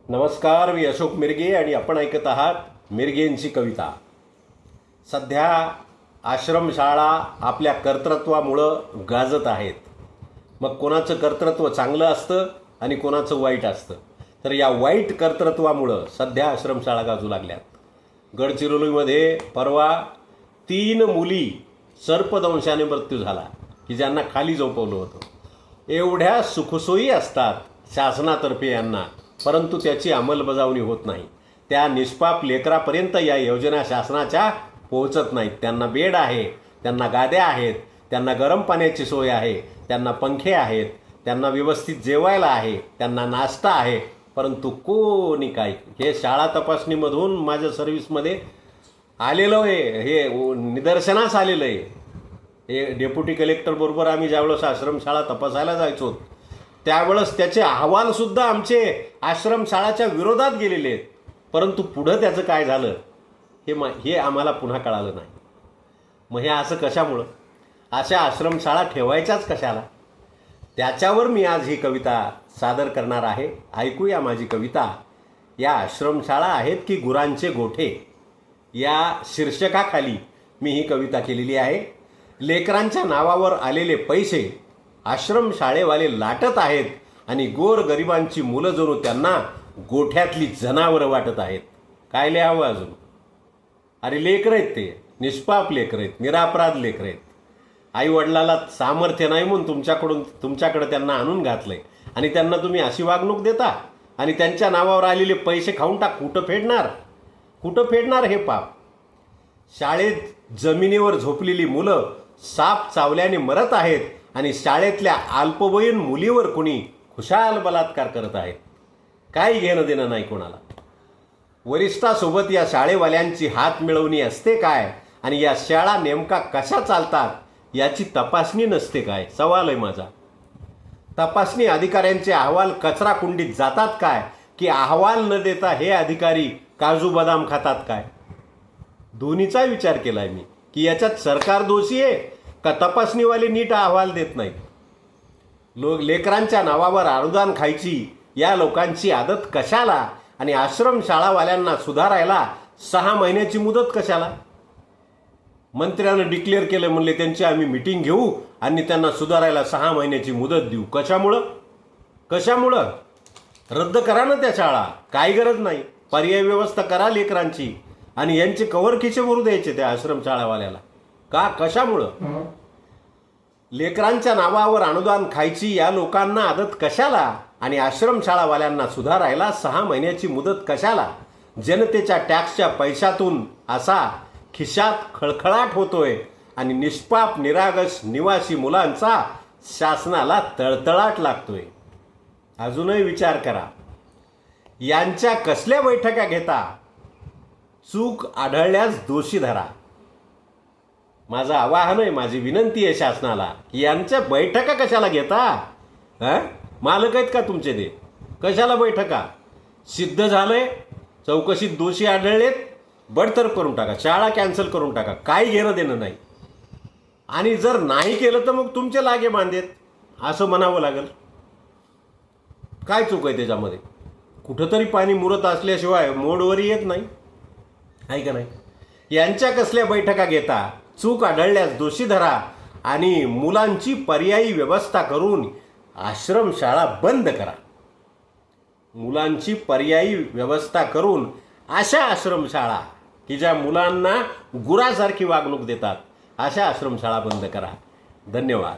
नमस्कार, मी अशोक मिरगे आणि आपण ऐकत आहात मिरगेंची कविता. सध्या आश्रमशाळा आपल्या कर्तृत्वामुळं गाजत आहेत. मग कोणाचं कर्तृत्व चांगलं असतं आणि कोणाचं वाईट असतं. तर या वाईट कर्तृत्वामुळं सध्या आश्रमशाळा गाजू लागल्यात. गडचिरोलीमध्ये परवा 3 मुली सर्पदंशाने मृत्यू झाला की ज्यांना खाली झोपवलं होतं. एवढ्या सुखसोयी असतात शासनातर्फे यांना, परंतु त्याची अंमलबजावणी होत नाही. त्या निष्पाप लेकरापर्यंत या योजना शासनाच्या पोहोचत नाहीत. त्यांना बेड आहे, त्यांना गाद्या आहेत, त्यांना गरम पाण्याची सोय आहे, त्यांना पंखे आहेत, त्यांना व्यवस्थित जेवायला आहे, त्यांना नाश्ता आहे, परंतु कोणी काय. हे शाळा तपासणीमधून माझ्या सर्व्हिसमध्ये आलेलं आहे, हे निदर्शनास आलेलं आहे. हे डेप्युटी कलेक्टरबरोबर आम्ही ज्यावेळेस आश्रमशाळा तपासायला जायचो त्यावेळेस त्याचे अहवालसुद्धा आमचे आश्रमशाळाच्या विरोधात गेलेले आहेत. परंतु पुढं त्याचं काय झालं हे आम्हाला पुन्हा कळालं नाही. मग हे असं कशामुळं? अशा आश्रमशाळा ठेवायच्याच कशाला? त्याच्यावर मी आज ही कविता सादर करणार आहे. ऐकूया माझी कविता. या आश्रमशाळा आहेत की गुरांचे गोठे या शीर्षकाखाली मी ही कविता केलेली आहे. लेकरांच्या नावावर आलेले पैसे आश्रमशाळेवाले लाटत आहेत आणि गोरगरिबांची मुलं जणू त्यांना गोठ्यातली जनावरं वाटत आहेत. काय लिहावं अजून? अरे लेकरं आहेत, ते निष्पाप लेकरं आहेत, निरापराध लेकरं आहेत. आईवडिलाला सामर्थ्य नाही म्हणून तुमच्याकडं त्यांना आणून घातलंय आणि त्यांना तुम्ही अशी वागणूक देता आणि त्यांच्या नावावर आलेले पैसे खाऊन टाक. कुठं फेडणार हे पाप? शाळेत जमिनीवर झोपलेली मुलं साप चावल्याने मरत आहेत आणि शाळेतल्या अल्पवयीन मुलीवर कुणी खुशाल बलात्कार करत आहेत. काही घेणं देणं नाही कोणाला. वरिष्ठासोबत या शाळेवाल्यांची हात मिळवणी असते काय आणि या शाळा नेमका कशा चालतात याची तपासणी नसते काय? सवाल आहे माझा. तपासणी अधिकाऱ्यांचे अहवाल कचरा कुंडीत जातात काय की अहवाल न देता हे अधिकारी काजू बदाम खातात काय? दोन्हीचा विचार केलाय मी की याच्यात सरकार दोषी आहे का तपासणीवाले नीट अहवाल देत नाहीत. लेकरांच्या नावावर अनुदान खायची या लोकांची आदत कशाला आणि आश्रमशाळावाल्यांना सुधारायला 6 महिन्याची मुदत कशाला? मंत्र्यानं डिक्लेअर केलं म्हणले त्यांची आम्ही मीटिंग घेऊ आणि त्यांना सुधारायला 6 महिन्याची मुदत देऊ. कशामुळं? रद्द करा ना त्या शाळा. काही गरज नाही. पर्याय व्यवस्था करा लेकरांची आणि यांचे कवर खिचे भरू द्यायचे त्या आश्रमशाळावाल्याला. कशामुळं? लेकरांच्या नावावर अनुदान खायची या लोकांना आदत कशाला आणि आश्रमशाळावाल्यांना सुधारायला 6 महिन्याची मुदत कशाला? जनतेच्या टॅक्सच्या पैशातून असा खिशात खळखळाट होतोय आणि निष्पाप निरागस निवासी मुलांचा शासनाला तळतळाट लागतोय. अजूनही विचार करा. यांच्या कसल्या बैठका घेता? चूक आढळल्यास दोषी धरा. माझं आवाहन आहे, माझी विनंती आहे शासनाला की यांच्या बैठका कशाला घेता? मालक आहेत का तुमचे ते? कशाला बैठका? सिद्ध झालंय, चौकशीत दोषी आढळलेत, बडतर्फ करून टाका, शाळा कॅन्सल करून टाका. काही घेणं देणं नाही. आणि जर नाही केलं तर मग तुमचे लागे बांधेत असं म्हणावं लागेल. काय चूक आहे त्याच्यामध्ये? कुठंतरी पाणी मुरत असल्याशिवाय मोडवरी येत नाही, आहे का नाही? यांच्या कसल्या बैठका घेता? चूक आढळल्यास दोषी धरा आणि मुलांची पर्यायी व्यवस्था करून आश्रमशाळा बंद करा. मुलांची पर्यायी व्यवस्था करून अशा आश्रमशाळा की ज्या मुलांना गुरासारखी वागणूक देतात अशा आश्रमशाळा बंद करा. धन्यवाद.